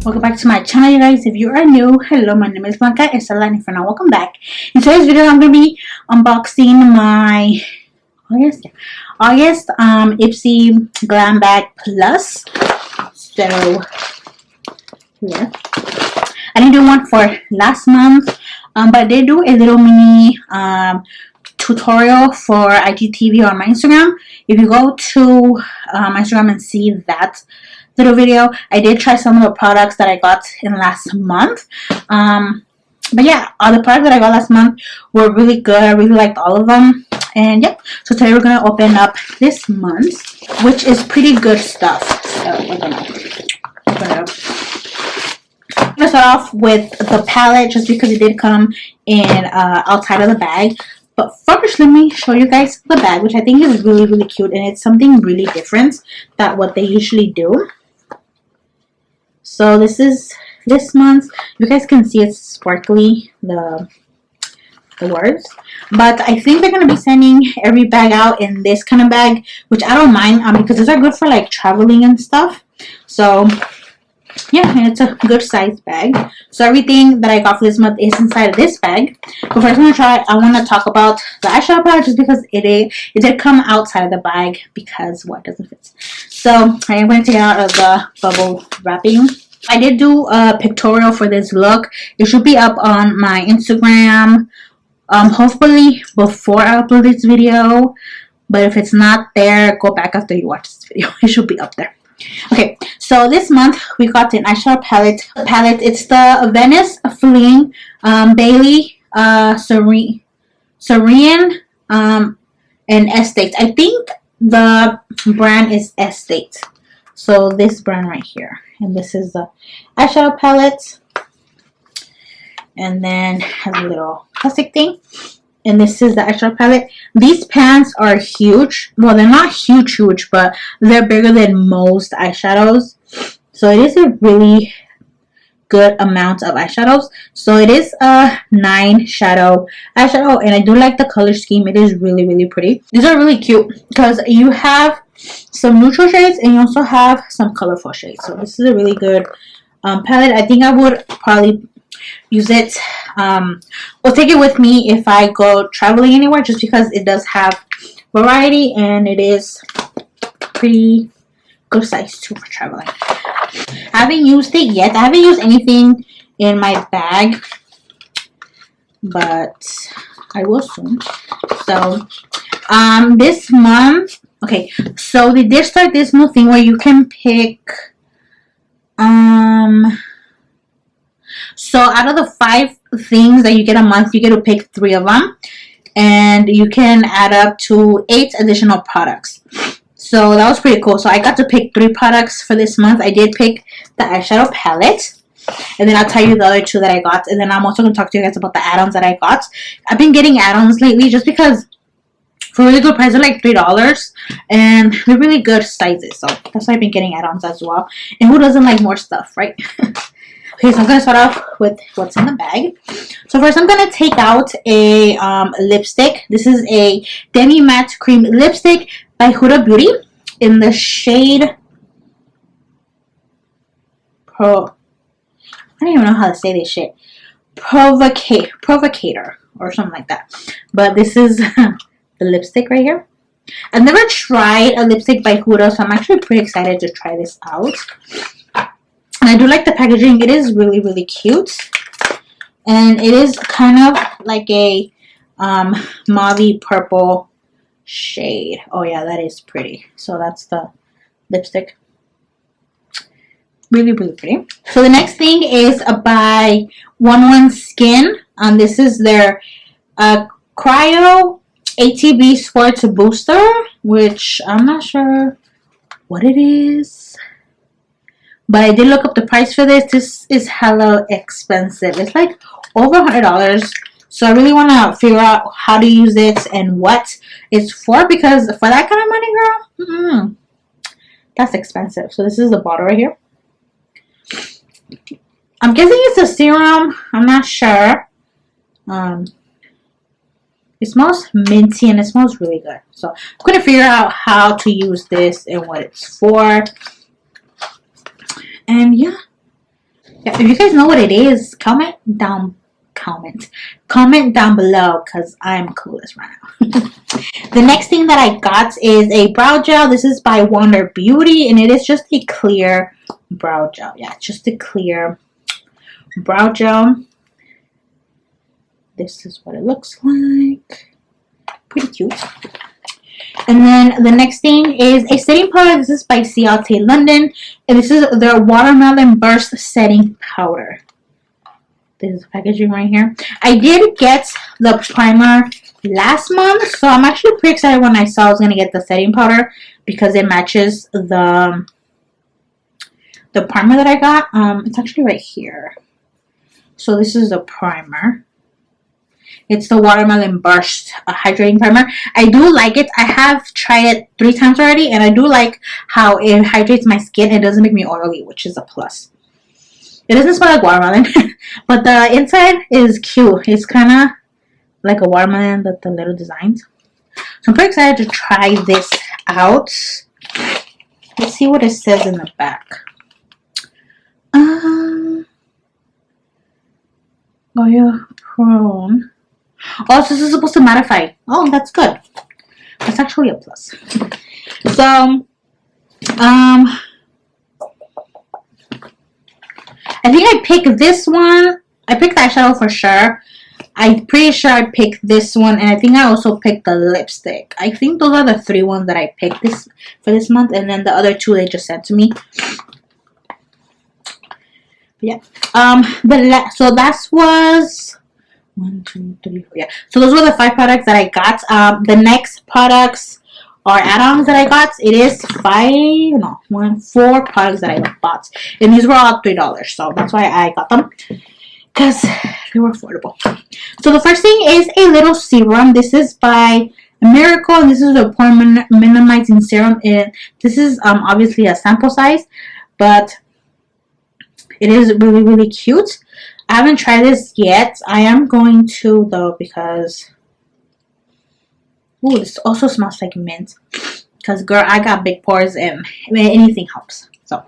Welcome back to my channel, you guys. If you are new, hello, my name is Blanca Estela, and if you're not, welcome back. In today's video, I'm going to be unboxing my August Ipsy Glam Bag Plus. So yeah, I didn't do one for last month, but I did do a little mini tutorial for IGTV on my Instagram. If you go to my Instagram and see that little video, I did try some of the products that I got in last month. But yeah, all the products that I got last month were really good. I really liked all of them. And yeah, so today we're gonna open up this month, which is pretty good stuff. So we're gonna open it up. I'm gonna start off with the palette just because it did come in outside of the bag. But first, let me show you guys the bag, which I think is really cute, and it's something really different than what they usually do. So this is this month. You guys can see it's sparkly, the words. But I think they're going to be sending every bag out in this kind of bag, which I don't mind because these are good for like traveling and stuff. So yeah, and it's a good size bag. So everything that I got for this month is inside of this bag. But first I want to talk about the eyeshadow palette, just because it did come outside of the bag because what doesn't fit. So I am going to take it out of the bubble wrapping. I did do a pictorial for this look. It should be up on my Instagram hopefully before I upload this video, but if it's not there, go back after you watch this video. It should be up there. Okay, so this month we got an eyeshadow palette. It's the Venice, Fling, Bailey, Sarian, and Estate. I think the brand is Estate. So this brand right here, and this is the eyeshadow palette, and then has a little plastic thing, and this is the eyeshadow palette. These pans are huge. Well, they're not huge, but they're bigger than most eyeshadows. So it is a really good amount of eyeshadows. So it is a 9 shadow eyeshadow, and I do like the color scheme. It is really pretty. These are really cute because you have some neutral shades and you also have some colorful shades. So this is a really good palette. I think I would probably use it or take it with me if I go traveling anywhere, just because it does have variety and it is pretty good size too for traveling. I haven't used it yet. I haven't used anything in my bag, but I will soon. So this month, okay, so they did start this new thing where you can pick so out of the 5 things that you get a month, you get to pick 3 of them, and you can add up to 8 additional products. So that was pretty cool. So I got to pick 3 products for this month. I did pick the eyeshadow palette, and then I'll tell you the other 2 that I got, and then I'm also going to talk to you guys about the add-ons that I got. I've been getting add-ons lately just because for a really good price. They're like $3, and they're really good sizes. So that's why I've been getting add-ons as well. And who doesn't like more stuff, right? Okay, so I'm going to start off with what's in the bag. So first I'm going to take out a lipstick. This is a Demi Matte Cream Lipstick by Huda Beauty in the shade I don't even know how to say this shit. Provocateur or something like that. But this is the lipstick right here. I've never tried a lipstick by Huda, so I'm actually pretty excited to try this out. And I do like the packaging. It is really cute, and it is kind of like a mauve purple shade. Oh yeah, that is pretty. So that's the lipstick. Really pretty. So the next thing is by 11 Skin. This is their Cryo ATB Sports Booster, which I'm not sure what it is, but I did look up the price for this. This is hella expensive. It's like over $100. So I really want to figure out how to use it and what it's for, because for that kind of money, girl, that's expensive. So this is the bottle right here. I'm guessing it's a serum. I'm not sure. It smells minty and it smells really good. So I'm going to figure out how to use this and what it's for. And yeah, Yeah, if you guys know what it is, comment down below, because I'm clueless right now. The next thing that I got is a brow gel. This is by Wander Beauty, and it is just a clear brow gel. Yeah, just a clear brow gel. This is what it looks like. Pretty cute. And then the next thing is a setting powder. This is by Ciaté London, and this is their Watermelon Burst Setting Powder. This is the packaging right here. I did get the primer last month, so I'm actually pretty excited when I saw I was going to get the setting powder because it matches the primer that I got. It's actually right here. So this is the primer. It's the Watermelon Burst Hydrating Primer. I do like it. I have tried it 3 times already, and I do like how it hydrates my skin. It doesn't make me oily, which is a plus. It doesn't smell like watermelon, but the inside is cute. It's kind of like a watermelon with the little designs. So I'm pretty excited to try this out. Let's see what it says in the back. Oh yeah, prone. Oh, so this is supposed to mattify. Oh, that's good. That's actually a plus. So, I think I picked this one. I picked the eyeshadow for sure. I'm pretty sure I picked this one, and I think I also picked the lipstick. I think those are the 3 ones that I picked for this month, and then the other 2 they just sent to me. But yeah. So that was 1, 2, 3, 4. Yeah. So those were the 5 products that I got. The next products or add-ons that I got, it is 4 products that I bought, and these were all $3, so that's why I got them, because they were affordable. So the first thing is a little serum. This is by Miracle, and this is a pore minimizing serum. This is obviously a sample size, but it is really, really cute. I haven't tried this yet. I am going to, though, because ooh, this also smells like mint. Because, girl, I got big pores, and anything helps. So,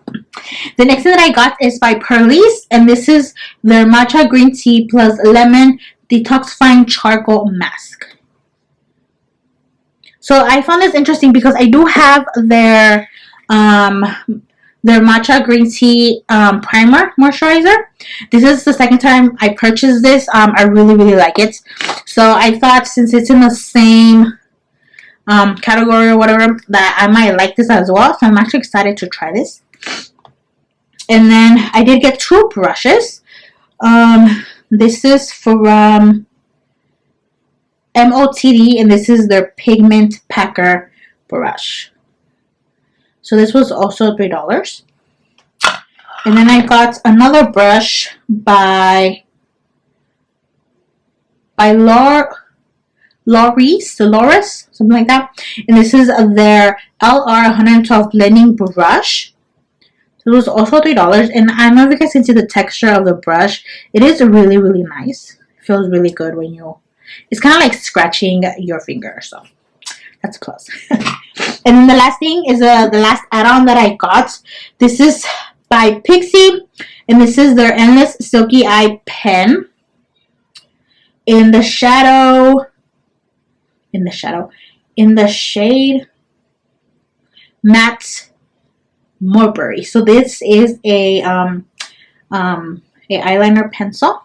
the next thing that I got is by Perlice, and this is their matcha green tea plus lemon detoxifying charcoal mask. So, I found this interesting because I do have their matcha green tea primer moisturizer. This is the second time I purchased this. I really, really like it. So, I thought since it's in the same category or whatever, that I might like this as well. So I'm actually excited to try this. And then I did get 2 brushes. This is from MOTD, and this is their Pigment Packer brush. So this was also $3. And then I got another brush by Loris, something like that, and this is their LR112 blending brush. So it was also $3, and I don't know if you guys can see the texture of the brush. It is really, really nice. It feels really good when it's kind of like scratching your finger, so that's a plus. And then the last thing is the last add-on that I got. This is by Pixi, and this is their Endless Silky Eye Pen in the shade Matte Mulberry. So this is a eyeliner pencil,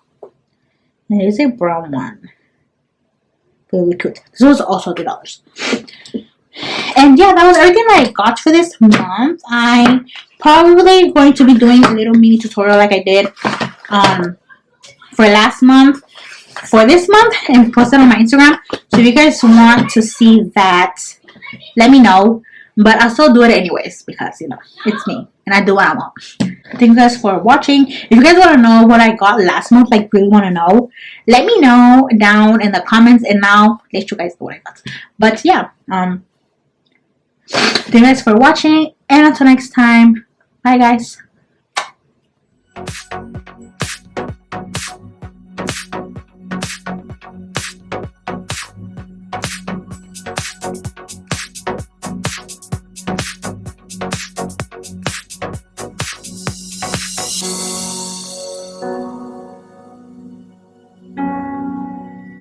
and it is a brown one. Really cute. This was also $2. And yeah, that was everything that I got for this month. I'm probably going to be doing a little mini tutorial like I did for last month for this month and post it on my Instagram. So if you guys want to see that, let me know. But I'll still do it anyways because, you know, it's me and I do what I want. Thank you guys for watching. If you guys want to know what I got last month, like really want to know, let me know down in the comments, and now let you guys know what I got. But yeah, thank you guys for watching, and until next time, bye guys.